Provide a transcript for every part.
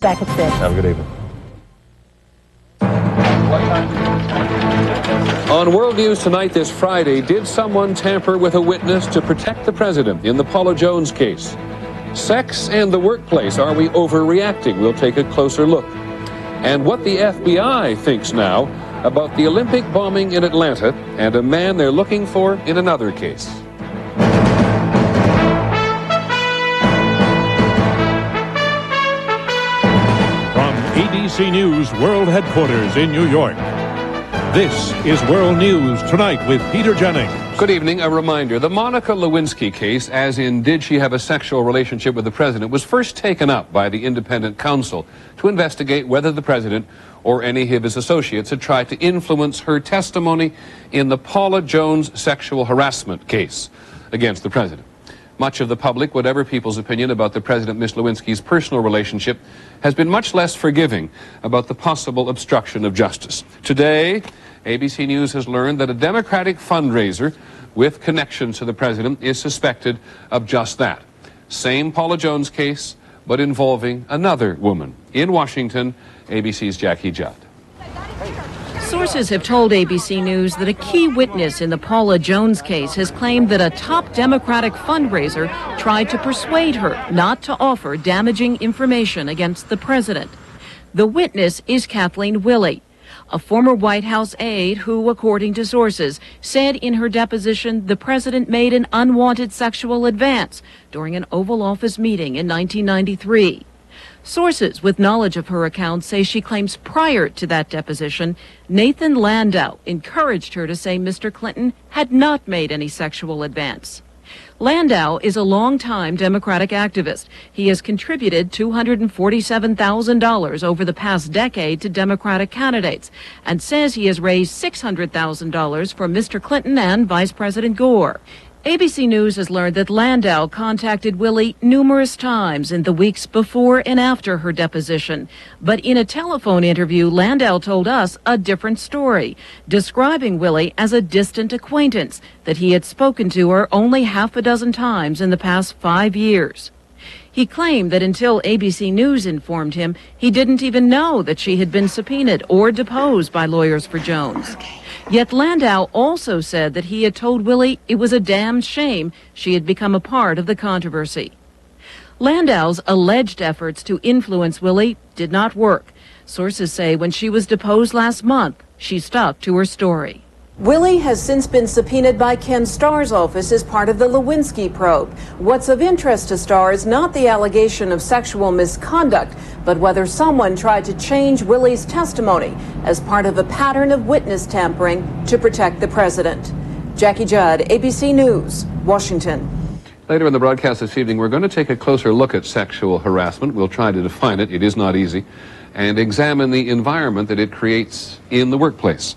Back at 6. Have a good evening. On World News Tonight this Friday, did someone tamper with a witness to protect the president in the Paula Jones case? Sex and the workplace, are we overreacting? We'll take a closer look. And what the FBI thinks now about the Olympic bombing in Atlanta and a man they're looking for in another case. From ABC News World Headquarters in New York, this is World News Tonight with Peter Jennings. Good evening. A reminder, the Monica Lewinsky case, as in did she have a sexual relationship with the president, was first taken up by the independent counsel to investigate whether the president or any of his associates had tried to influence her testimony in the Paula Jones sexual harassment case against the president. Much of the public, whatever people's opinion about the President Ms. Lewinsky's personal relationship, has been much less forgiving about the possible obstruction of justice. Today, ABC News has learned that a Democratic fundraiser with connections to the president is suspected of just that. Same Paula Jones case, but involving another woman. In Washington, ABC's Jackie Judd. Sources have told ABC News that a key witness in the Paula Jones case has claimed that a top Democratic fundraiser tried to persuade her not to offer damaging information against the president. The witness is Kathleen Willey, a former White House aide who, according to sources, said in her deposition the president made an unwanted sexual advance during an Oval Office meeting in 1993. Sources with knowledge of her account say she claims prior to that deposition, Nathan Landau encouraged her to say Mr. Clinton had not made any sexual advance. Landau is a longtime Democratic activist. He has contributed $247,000 over the past decade to Democratic candidates and says he has raised $600,000 for Mr. Clinton and Vice President Gore. ABC News has learned that Landau contacted Willey numerous times in the weeks before and after her deposition. But in a telephone interview, Landau told us a different story, describing Willey as a distant acquaintance, that he had spoken to her only half a dozen times in the past 5 years. He claimed that until ABC News informed him, he didn't even know that she had been subpoenaed or deposed by lawyers for Jones. Yet Landau also said that he had told Willey it was a damn shame she had become a part of the controversy. Landau's alleged efforts to influence Willey did not work. Sources say when she was deposed last month, she stuck to her story. Willey has since been subpoenaed by Ken Starr's office as part of the Lewinsky probe. What's of interest to Starr is not the allegation of sexual misconduct, but whether someone tried to change Willey's testimony as part of a pattern of witness tampering to protect the president. Jackie Judd, ABC News, Washington. Later in the broadcast this evening, we're going to take a closer look at sexual harassment. We'll try to define it. It is not easy. And examine the environment that it creates in the workplace.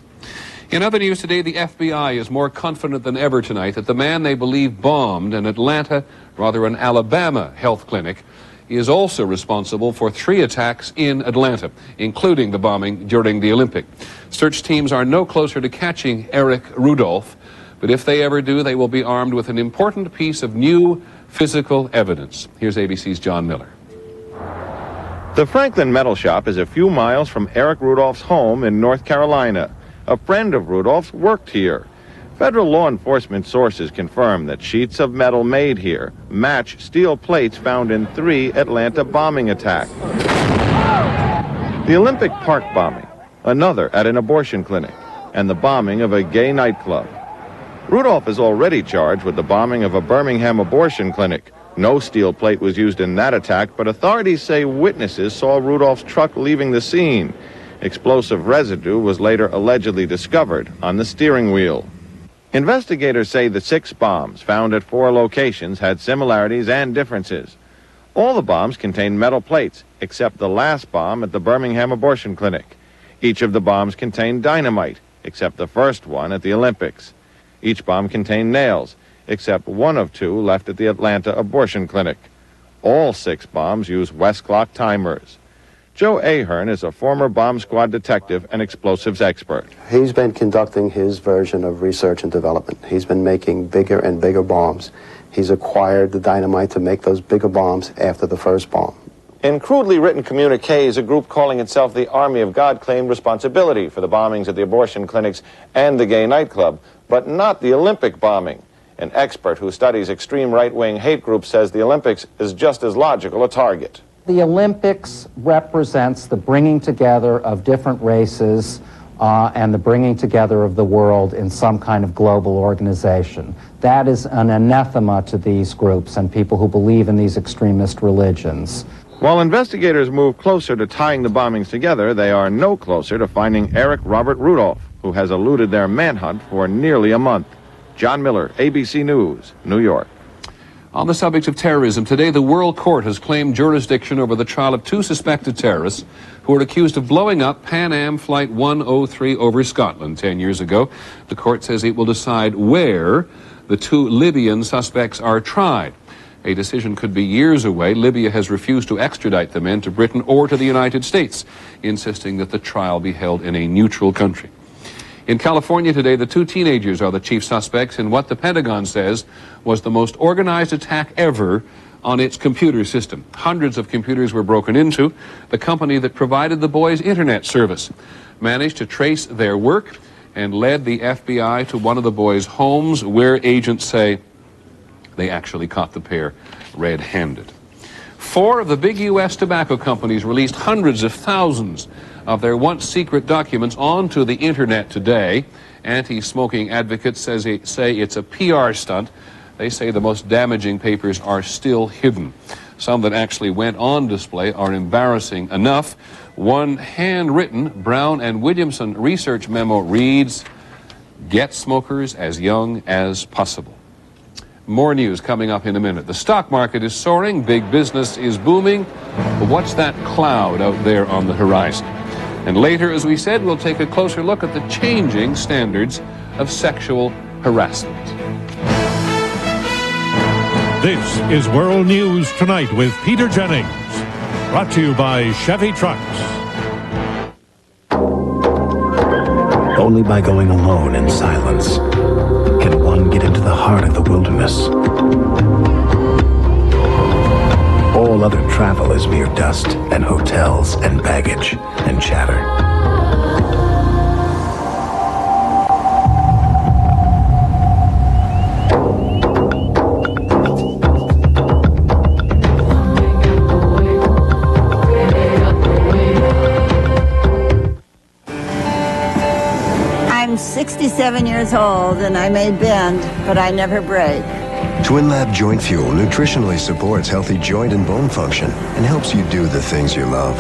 In other news today, the FBI is more confident than ever tonight that the man they believe bombed an Alabama health clinic is also responsible for 3 attacks in Atlanta, including the bombing during the Olympic. Search teams are no closer to catching Eric Rudolph, but if they ever do, they will be armed with an important piece of new physical evidence. Here's ABC's John Miller. The Franklin Metal Shop is a few miles from Eric Rudolph's home in North Carolina. A friend of Rudolph's worked here. Federal law enforcement sources confirm that sheets of metal made here match steel plates found in 3 Atlanta bombing attacks. The Olympic Park bombing, another at an abortion clinic, and the bombing of a gay nightclub. Rudolph is already charged with the bombing of a Birmingham abortion clinic. No steel plate was used in that attack, but authorities say witnesses saw Rudolph's truck leaving the scene. Explosive residue was later allegedly discovered on the steering wheel. Investigators say the 6 bombs found at 4 locations had similarities and differences. All the bombs contained metal plates, except the last bomb at the Birmingham abortion clinic. Each of the bombs contained dynamite, except the first one at the Olympics. Each bomb contained nails, except one of 2 left at the Atlanta abortion clinic. All 6 bombs use West clock timers. Joe Ahern is a former bomb squad detective and explosives expert. He's been conducting his version of research and development. He's been making bigger and bigger bombs. He's acquired the dynamite to make those bigger bombs after the first bomb. In crudely written communiques, a group calling itself the Army of God claimed responsibility for the bombings at the abortion clinics and the gay nightclub, but not the Olympic bombing. An expert who studies extreme right-wing hate groups says the Olympics is just as logical a target. The Olympics represents the bringing together of different races and the bringing together of the world in some kind of global organization. That is an anathema to these groups and people who believe in these extremist religions. While investigators move closer to tying the bombings together, they are no closer to finding Eric Robert Rudolph, who has eluded their manhunt for nearly a month. John Miller, ABC News, New York. On the subject of terrorism, today the World Court has claimed jurisdiction over the trial of 2 suspected terrorists who are accused of blowing up Pan Am Flight 103 over Scotland 10 years ago. The court says it will decide where the 2 Libyan suspects are tried. A decision could be years away. Libya has refused to extradite the men to Britain or to the United States, insisting that the trial be held in a neutral country. In California today, the 2 teenagers are the chief suspects in what the Pentagon says was the most organized attack ever on its computer system. Hundreds of computers were broken into. The company that provided the boys' internet service managed to trace their work and led the FBI to one of the boys' homes, where agents say they actually caught the pair red-handed. 4 of the big U.S. tobacco companies released hundreds of thousands of their once secret documents onto the internet today. Anti-smoking advocates say it's a PR stunt. They say the most damaging papers are still hidden. Some that actually went on display are embarrassing enough. One handwritten Brown and Williamson research memo reads, "Get smokers as young as possible." More news coming up in a minute. The stock market is soaring, big business is booming, but what's that cloud out there on the horizon? And later, as we said, we'll take a closer look at the changing standards of sexual harassment. This is World News Tonight with Peter Jennings, brought to you by Chevy Trucks. Only by going alone in silence can one get into the heart of the wilderness. All other travel is mere dust and hotels and baggage and chatter. I'm 67 years old and I may bend, but I never break. TwinLab Joint Fuel nutritionally supports healthy joint and bone function and helps you do the things you love.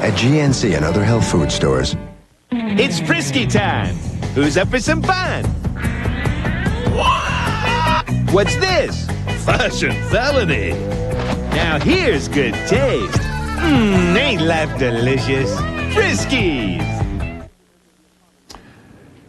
At GNC and other health food stores. It's Frisky time! Who's up for some fun? What's this? Fashion felony! Now here's good taste. Ain't life delicious? Friskies!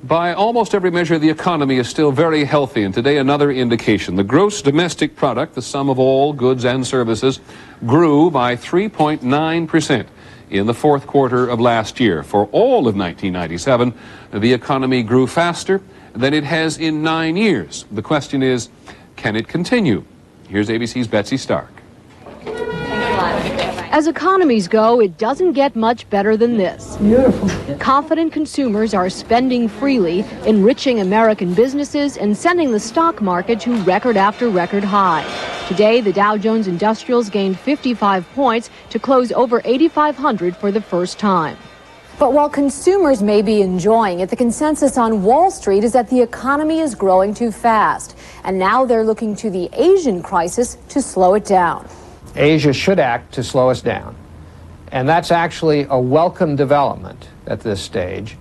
By almost every measure, the economy is still very healthy, and today another indication. The gross domestic product, the sum of all goods and services, grew by 3.9% in the fourth quarter of last year. For all of 1997, the economy grew faster than it has in 9 years. The question is, can it continue? Here's ABC's Betsy Stark. As economies go, it doesn't get much better than this. Beautiful. Confident consumers are spending freely, enriching American businesses and sending the stock market to record after record high. Today, the Dow Jones Industrials gained 55 points to close over 8,500 for the first time. But while consumers may be enjoying it, the consensus on Wall Street is that the economy is growing too fast. And now they're looking to the Asian crisis to slow it down. Asia should act to slow us down. And that's actually a welcome development at this stage,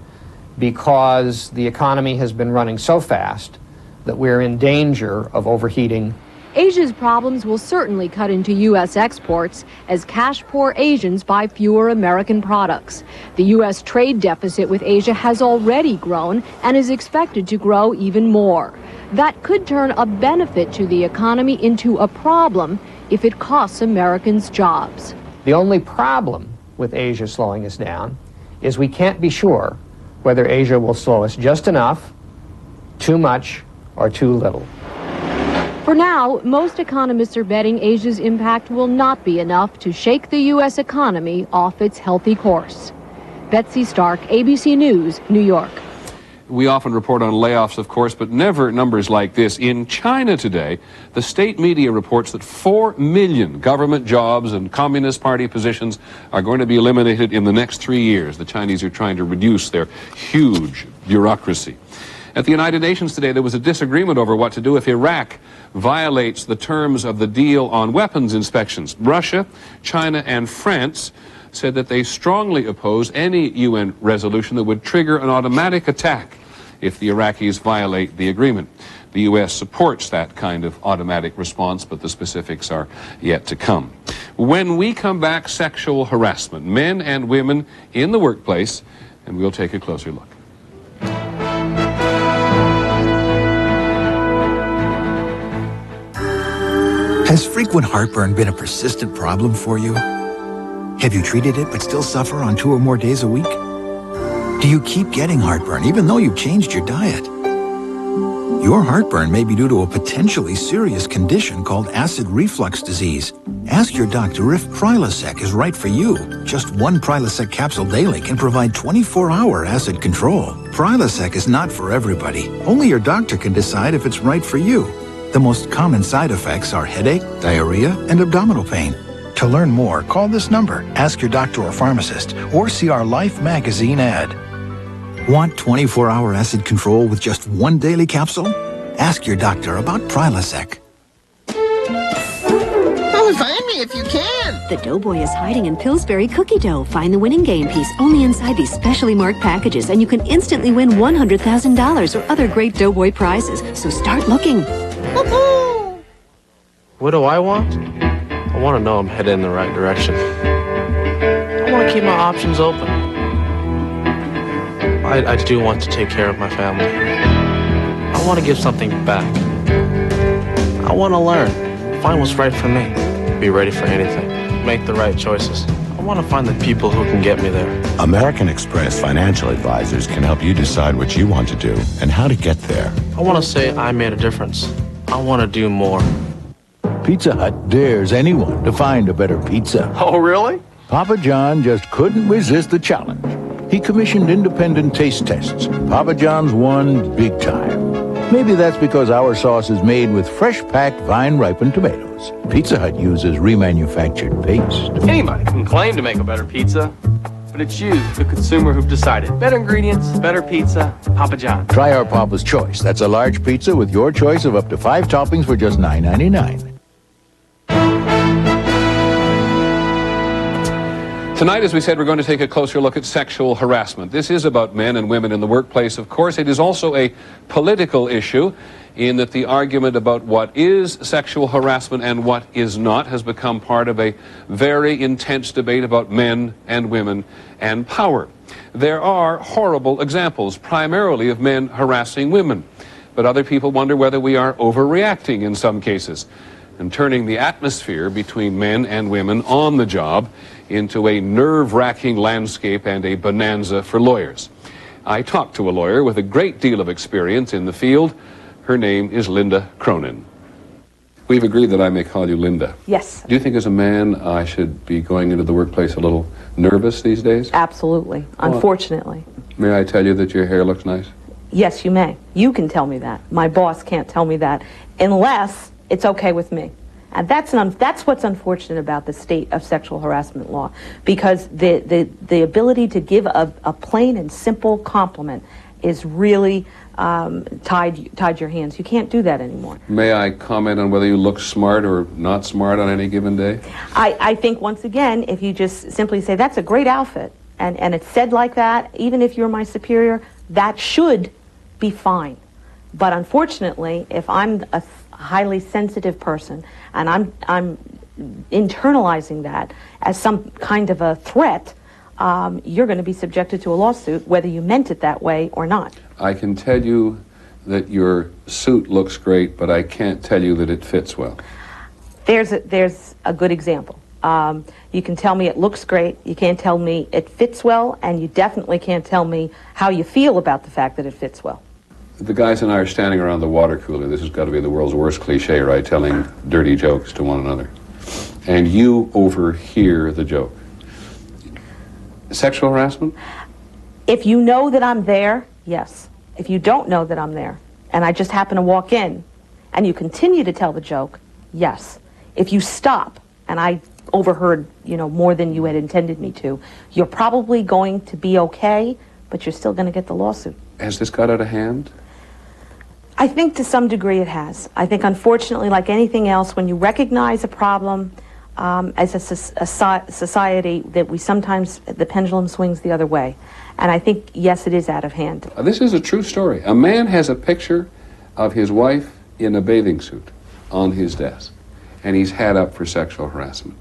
because the economy has been running so fast that we're in danger of overheating. Asia's problems will certainly cut into U.S. exports as cash-poor Asians buy fewer American products. The U.S. trade deficit with Asia has already grown and is expected to grow even more. That could turn a benefit to the economy into a problem if it costs Americans jobs. The only problem with Asia slowing us down is we can't be sure whether Asia will slow us just enough, too much, or too little. For now, most economists are betting Asia's impact will not be enough to shake the U.S. economy off its healthy course. Betsy Stark, ABC News, New York. We often report on layoffs, of course, but never numbers like this. In China today, the state media reports that 4 million government jobs and Communist Party positions are going to be eliminated in the next 3 years. The Chinese are trying to reduce their huge bureaucracy. At the United Nations today, there was a disagreement over what to do if Iraq violates the terms of the deal on weapons inspections. Russia, China, and France said that they strongly oppose any UN resolution that would trigger an automatic attack if the Iraqis violate the agreement. The U.S. supports that kind of automatic response, but the specifics are yet to come. When we come back, sexual harassment, men and women in the workplace, and we'll take a closer look. Has frequent heartburn been a persistent problem for you? Have you treated it but still suffer on 2 or more days a week? Do you keep getting heartburn even though you've changed your diet? Your heartburn may be due to a potentially serious condition called acid reflux disease. Ask your doctor if Prilosec is right for you. Just 1 Prilosec capsule daily can provide 24-hour acid control. Prilosec is not for everybody. Only your doctor can decide if it's right for you. The most common side effects are headache, diarrhea, and abdominal pain. To learn more, call this number, ask your doctor or pharmacist, or see our Life magazine ad. Want 24-hour acid control with just 1 daily capsule? Ask your doctor about Prilosec. Oh, find me if you can! The Doughboy is hiding in Pillsbury cookie dough. Find the winning game piece only inside these specially marked packages, and you can instantly win $100,000 or other great Doughboy prizes. So start looking. What do I want? I want to know I'm headed in the right direction. I want to keep my options open. I do want to take care of my family. I want to give something back. I want to learn, find what's right for me, be ready for anything, make the right choices. I want to find the people who can get me there. American Express Financial Advisors can help you decide what you want to do and how to get there. I want to say I made a difference. I want to do more. Pizza Hut dares anyone to find a better pizza. Oh, really? Papa John just couldn't resist the challenge. He commissioned independent taste tests. Papa John's won big time. Maybe that's because our sauce is made with fresh-packed, vine-ripened tomatoes. Pizza Hut uses remanufactured paste. Anybody can claim to make a better pizza, but it's you, the consumer, who've decided. Better ingredients, better pizza, Papa John. Try our Papa's Choice. That's a large pizza with your choice of up to 5 toppings for just $9.99. Tonight, as we said, we're going to take a closer look at sexual harassment. This is about men and women in the workplace, of course. It is also a political issue in that the argument about what is sexual harassment and what is not has become part of a very intense debate about men and women and power. There are horrible examples, primarily of men harassing women, but other people wonder whether we are overreacting in some cases and turning the atmosphere between men and women on the job into a nerve-wracking landscape and a bonanza for lawyers. I talked to a lawyer with a great deal of experience in the field. Her name is Linda Cronin. We've agreed that I may call you Linda. Yes. Do you think as a man I should be going into the workplace a little nervous these days? Absolutely. Unfortunately. May I tell you that your hair looks nice? Yes, you may. You can tell me that. My boss can't tell me that unless it's okay with me. And that's what's unfortunate about the state of sexual harassment law, because the ability to give a plain and simple compliment is really tied your hands. You can't do that anymore. May I comment on whether you look smart or not smart on any given day? I think, once again, if you just simply say, that's a great outfit, and it's said like that, even if you're my superior, that should be fine. But unfortunately, if I'm a highly sensitive person and I'm internalizing that as some kind of a threat, you're going to be subjected to a lawsuit whether you meant it that way or not. I can tell you that your suit looks great, but I can't tell you that it fits well. There's a good example. You can tell me it looks great, you can't tell me it fits well, and you definitely can't tell me how you feel about the fact that it fits well. The guys and I are standing around the water cooler. This has got to be the world's worst cliche, right? Telling dirty jokes to one another. And you overhear the joke. Sexual harassment? If you know that I'm there, yes. If you don't know that I'm there, and I just happen to walk in, and you continue to tell the joke, yes. If you stop, and I overheard, more than you had intended me to, you're probably going to be okay, but you're still going to get the lawsuit. Has this got out of hand? I think to some degree it has. I think, unfortunately, like anything else, when you recognize a problem as a society, that we sometimes, the pendulum swings the other way. And I think, yes, it is out of hand. This is a true story. A man has a picture of his wife in a bathing suit on his desk, and he's had up for sexual harassment.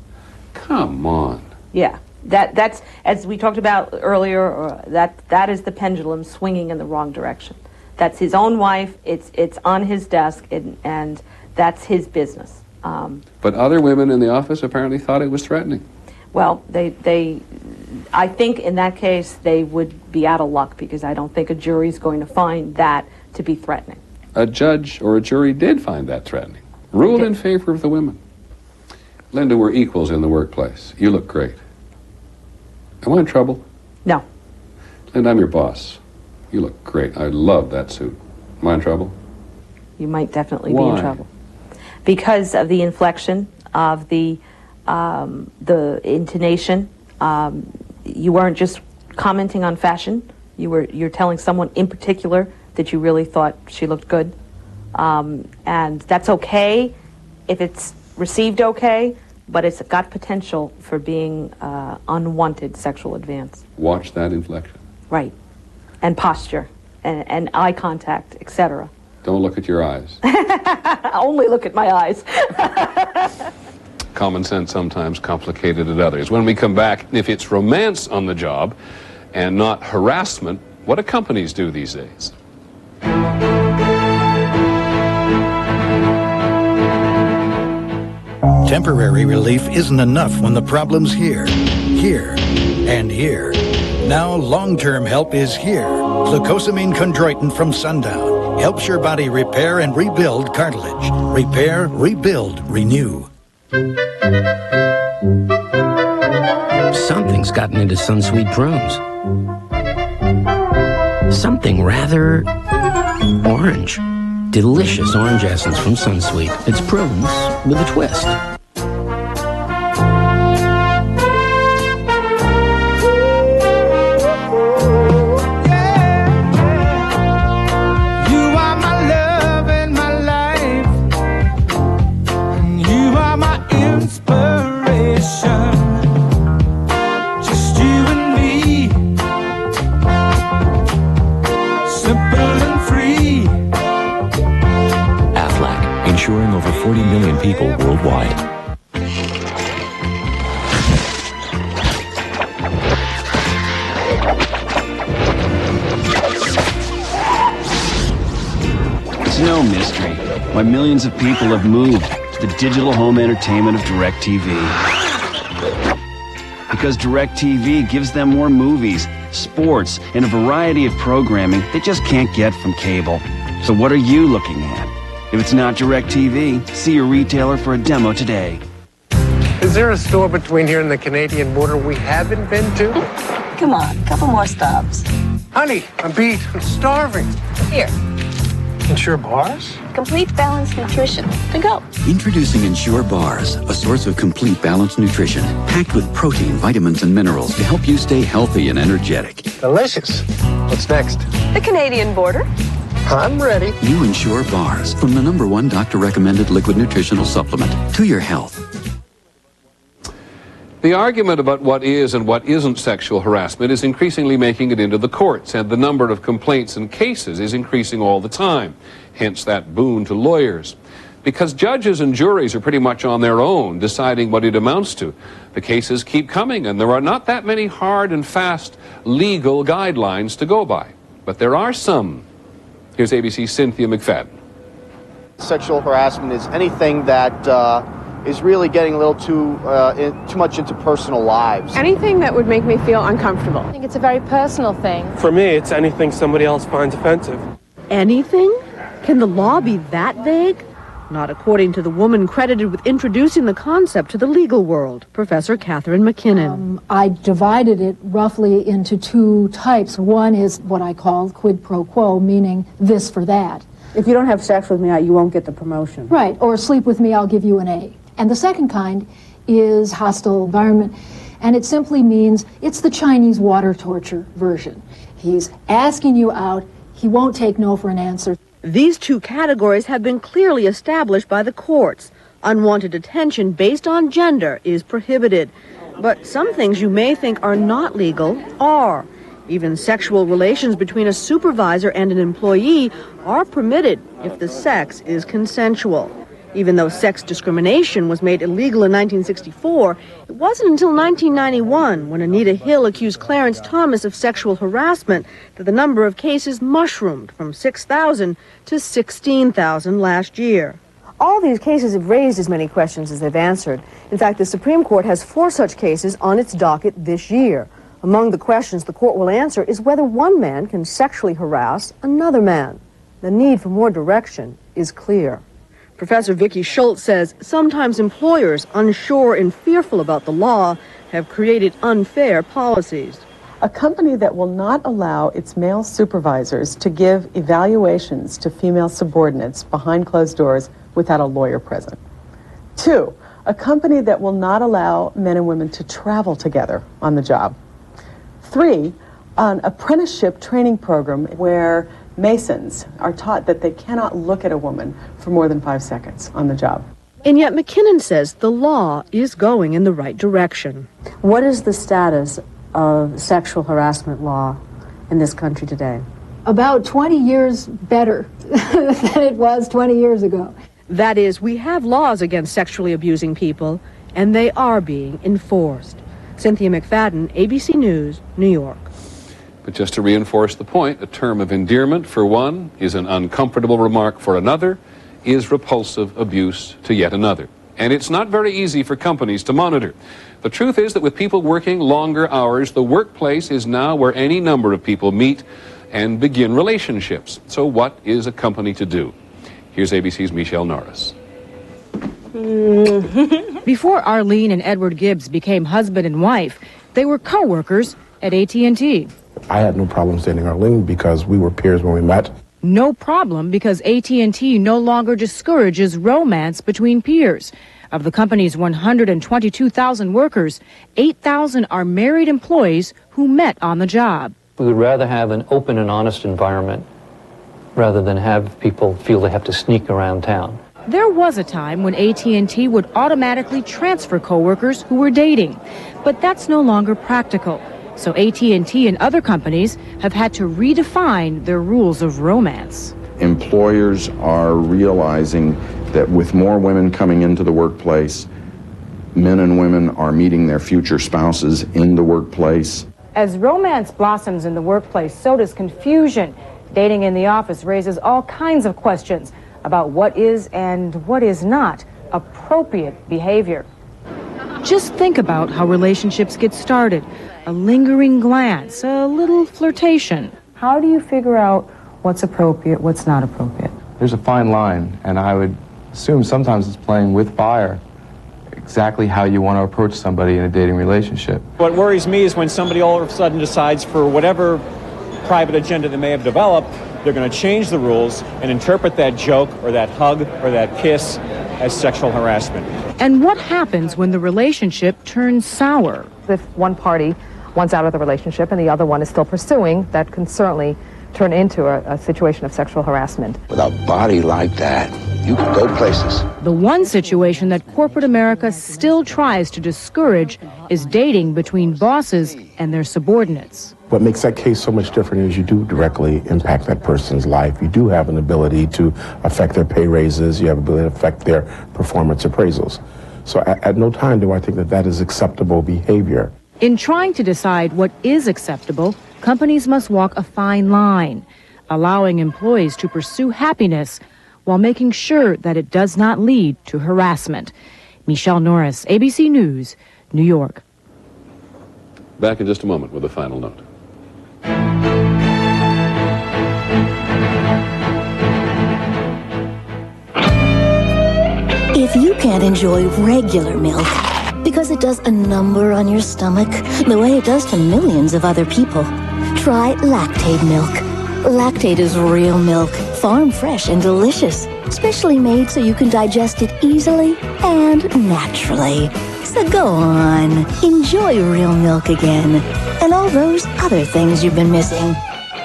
Come on. Yeah. That's, as we talked about earlier, that is the pendulum swinging in the wrong direction. That's his own wife, it's on his desk, and that's his business. But other women in the office apparently thought it was threatening. Well, I think in that case they would be out of luck, because I don't think a jury's going to find that to be threatening. A judge or a jury did find that threatening. Ruled in favor of the women. Linda, we're equals in the workplace. You look great. Am I in trouble? No. Linda, I'm your boss. You look great. I love that suit. Am I in trouble? You might definitely be Why? in trouble. Because of the inflection, of the intonation. You weren't just commenting on fashion. You're telling someone in particular that you really thought she looked good. And that's okay if it's received okay, but it's got potential for being unwanted sexual advance. Watch that inflection. Right. And posture, and eye contact, etc. Don't look at your eyes. Only look at my eyes. Common sense sometimes complicated at others. When we come back, if it's romance on the job and not harassment, what do companies do these days? Temporary relief isn't enough when the problem's here, and here. Now long-term help is here. Glucosamine chondroitin from Sundown helps your body repair and rebuild cartilage. Repair, rebuild, renew. Something's gotten into Sunsweet prunes. Something rather orange. Delicious orange essence from Sunsweet. It's prunes with a twist. Insuring over 40 million people worldwide. It's no mystery why millions of people have moved to the digital home entertainment of DirecTV. Because DirecTV gives them more movies, sports, and a variety of programming they just can't get from cable. So what are you looking at? If it's not DirecTV, see your retailer for a demo today. Is there a store between here and the Canadian border we haven't been to? Come on, couple more stops. Honey, I'm beat. I'm starving. Here. Ensure Bars? Complete Balanced Nutrition. To go. Introducing Ensure Bars, a source of complete balanced nutrition, packed with protein, vitamins, and minerals to help you stay healthy and energetic. Delicious. What's next? The Canadian border. I'm ready. New Ensure Bars, from the #1 doctor-recommended liquid nutritional supplement to your health. The argument about what is and what isn't sexual harassment is increasingly making it into the courts, and the number of complaints and cases is increasing all the time, hence that boon to lawyers. Because judges and juries are pretty much on their own deciding what it amounts to, the cases keep coming, and there are not that many hard and fast legal guidelines to go by. But there are some. Here's ABC's Cynthia McFadden. Sexual harassment is anything that is really getting a little too much into personal lives. Anything that would make me feel uncomfortable. I think it's a very personal thing. For me, it's anything somebody else finds offensive. anything? Can the law be that vague? Not according to the woman credited with introducing the concept to the legal world, Professor Catherine McKinnon. I divided it roughly into two types. One is what I call quid pro quo, meaning this for that. If you don't have sex with me, you won't get the promotion. Right, or sleep with me, I'll give you an A. And the second kind is hostile environment, and it simply means it's the Chinese water torture version. He's asking you out, he won't take no for an answer. These two categories have been clearly established by the courts. Unwanted attention based on gender is prohibited. But some things you may think are not legal are. Even sexual relations between a supervisor and an employee are permitted if the sex is consensual. Even though sex discrimination was made illegal in 1964, it wasn't until 1991, when Anita Hill accused Clarence Thomas of sexual harassment, that the number of cases mushroomed from 6,000 to 16,000 last year. All these cases have raised as many questions as they've answered. In fact, the Supreme Court has 4 such cases on its docket this year. Among the questions the court will answer is whether one man can sexually harass another man. The need for more direction is clear. Professor Vicki Schultz says sometimes employers, unsure and fearful about the law, have created unfair policies. A company that will not allow its male supervisors to give evaluations to female subordinates behind closed doors without a lawyer present. 2, a company that will not allow men and women to travel together on the job. 3, an apprenticeship training program where Masons are taught that they cannot look at a woman for more than 5 seconds on the job. And yet McKinnon says the law is going in the right direction. What is the status of sexual harassment law in this country today? About 20 years better than it was 20 years ago. That is, we have laws against sexually abusing people, and they are being enforced. Cynthia McFadden, ABC News, New York. But just to reinforce the point, a term of endearment for one is an uncomfortable remark for another, is repulsive abuse to yet another. And it's not very easy for companies to monitor. The truth is that with people working longer hours, the workplace is now where any number of people meet and begin relationships. So what is a company to do? Here's ABC's Michelle Norris. Before Arlene and Edward Gibbs became husband and wife, they were co-workers at AT&T. I had no problem dating Arlene because we were peers when we met. No problem because AT&T no longer discourages romance between peers. Of the company's 122,000 workers, 8,000 are married employees who met on the job. We would rather have an open and honest environment rather than have people feel they have to sneak around town. There was a time when AT&T would automatically transfer coworkers who were dating, but that's no longer practical. So AT&T and other companies have had to redefine their rules of romance. Employers are realizing that with more women coming into the workplace, men and women are meeting their future spouses in the workplace. As romance blossoms in the workplace, so does confusion. Dating in the office raises all kinds of questions about what is and what is not appropriate behavior. Just think about how relationships get started. A lingering glance, a little flirtation. How do you figure out what's appropriate, what's not appropriate? There's a fine line, and I would assume sometimes it's playing with fire. Exactly how you want to approach somebody in a dating relationship. What worries me is when somebody all of a sudden decides, for whatever private agenda they may have developed, they're going to change the rules and interpret that joke or that hug or that kiss as sexual harassment. And what happens when the relationship turns sour? If one party wants out of the relationship and the other one is still pursuing, that can certainly turn into a situation of sexual harassment. With a body like that, you can go places. The one situation that corporate America still tries to discourage is dating between bosses and their subordinates. What makes that case so much different is you do directly impact that person's life. You do have an ability to affect their pay raises. You have ability to affect their performance appraisals. So at no time do I think that that is acceptable behavior. In trying to decide what is acceptable, companies must walk a fine line, allowing employees to pursue happiness while making sure that it does not lead to harassment. Michelle Norris, ABC News, New York. Back in just a moment with a final note. If you can't enjoy regular milk because it does a number on your stomach the way it does to millions of other people, try Lactaid milk. Lactaid is real milk, farm fresh and delicious, specially made so you can digest it easily and naturally. So go on, enjoy real milk again, and all those other things you've been missing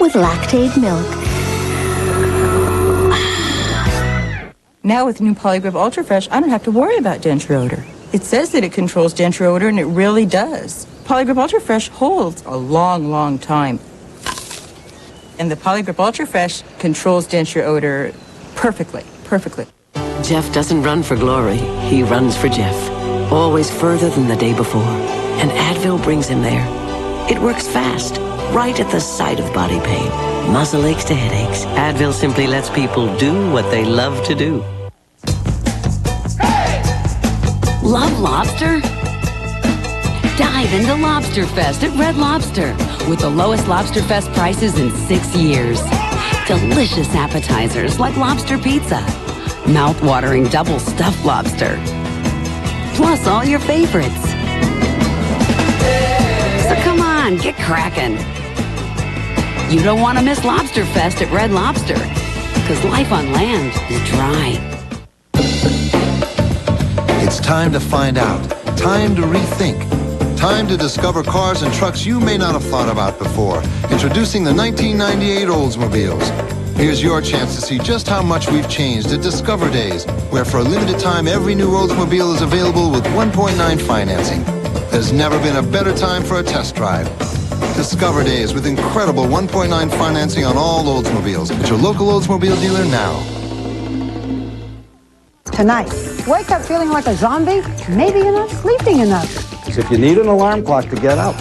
with Lactaid milk. Now with new Polygrip Ultra Fresh, I don't have to worry about denture odor. It says that it controls denture odor, and it really does. Polygrip Ultra Fresh holds a long, long time. And the Polygrip Ultra Fresh controls denture odor perfectly, perfectly. Jeff doesn't run for glory, he runs for Jeff. Always further than the day before. And Advil brings him there. It works fast, right at the site of body pain. Muscle aches to headaches. Advil simply lets people do what they love to do. Love lobster? Dive into Lobster Fest at Red Lobster with the lowest Lobster Fest prices in 6 years. Delicious appetizers like lobster pizza, mouth-watering double stuffed lobster, plus all your favorites. So come on, get cracking. You don't want to miss Lobster Fest at Red Lobster, because life on land is dry. It's time to find out, time to rethink, time to discover cars and trucks you may not have thought about before. Introducing the 1998 Oldsmobiles. Here's your chance to see just how much we've changed at Discover Days, where for a limited time every new Oldsmobile is available with 1.9 financing. There's never been a better time for a test drive. Discover Days with incredible 1.9 financing on all Oldsmobiles at your local Oldsmobile dealer now. Tonight, wake up feeling like a zombie? Maybe you're not sleeping enough. So if you need an alarm clock to get up,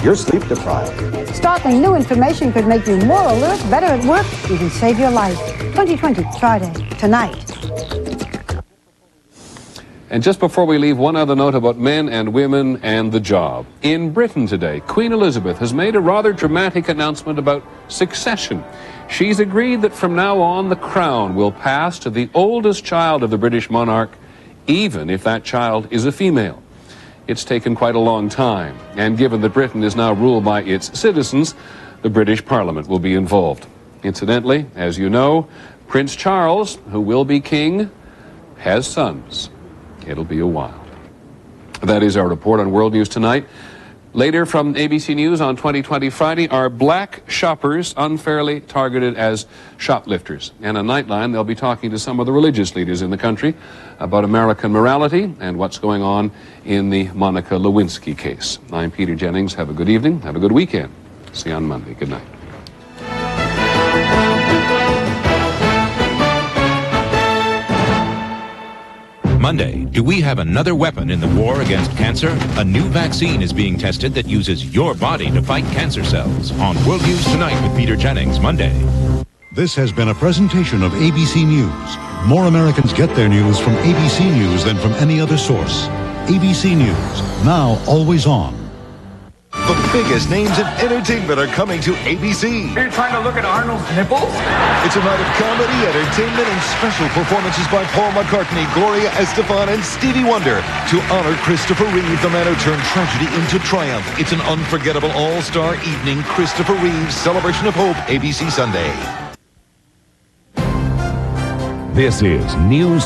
you're sleep deprived. Startling new information could make you more alert, better at work, even save your life. 2020, Friday, tonight. And just before we leave, one other note about men and women and the job. In Britain today, Queen Elizabeth has made a rather dramatic announcement about succession. She's agreed that from now on the crown will pass to the oldest child of the British monarch, even if that child is a female. It's taken quite a long time, and given that Britain is now ruled by its citizens, the British Parliament will be involved. Incidentally, as you know, Prince Charles, who will be king, has sons. It'll be a while. That is our report on World News Tonight. Later from ABC News on 2020 Friday, are black shoppers unfairly targeted as shoplifters? And on Nightline, they'll be talking to some of the religious leaders in the country about American morality and what's going on in the Monica Lewinsky case. I'm Peter Jennings. Have a good evening. Have a good weekend. See you on Monday. Good night. Monday, do we have another weapon in the war against cancer? A new vaccine is being tested that uses your body to fight cancer cells. On World News Tonight with Peter Jennings, Monday. This has been a presentation of ABC News. More Americans get their news from ABC News than from any other source. ABC News, now always on. The biggest names in entertainment are coming to ABC. Are you trying to look at Arnold's nipples? It's a night of comedy, entertainment, and special performances by Paul McCartney, Gloria Estefan, and Stevie Wonder to honor Christopher Reeve, the man who turned tragedy into triumph. It's an unforgettable all-star evening. Christopher Reeve's Celebration of Hope, ABC Sunday. This is News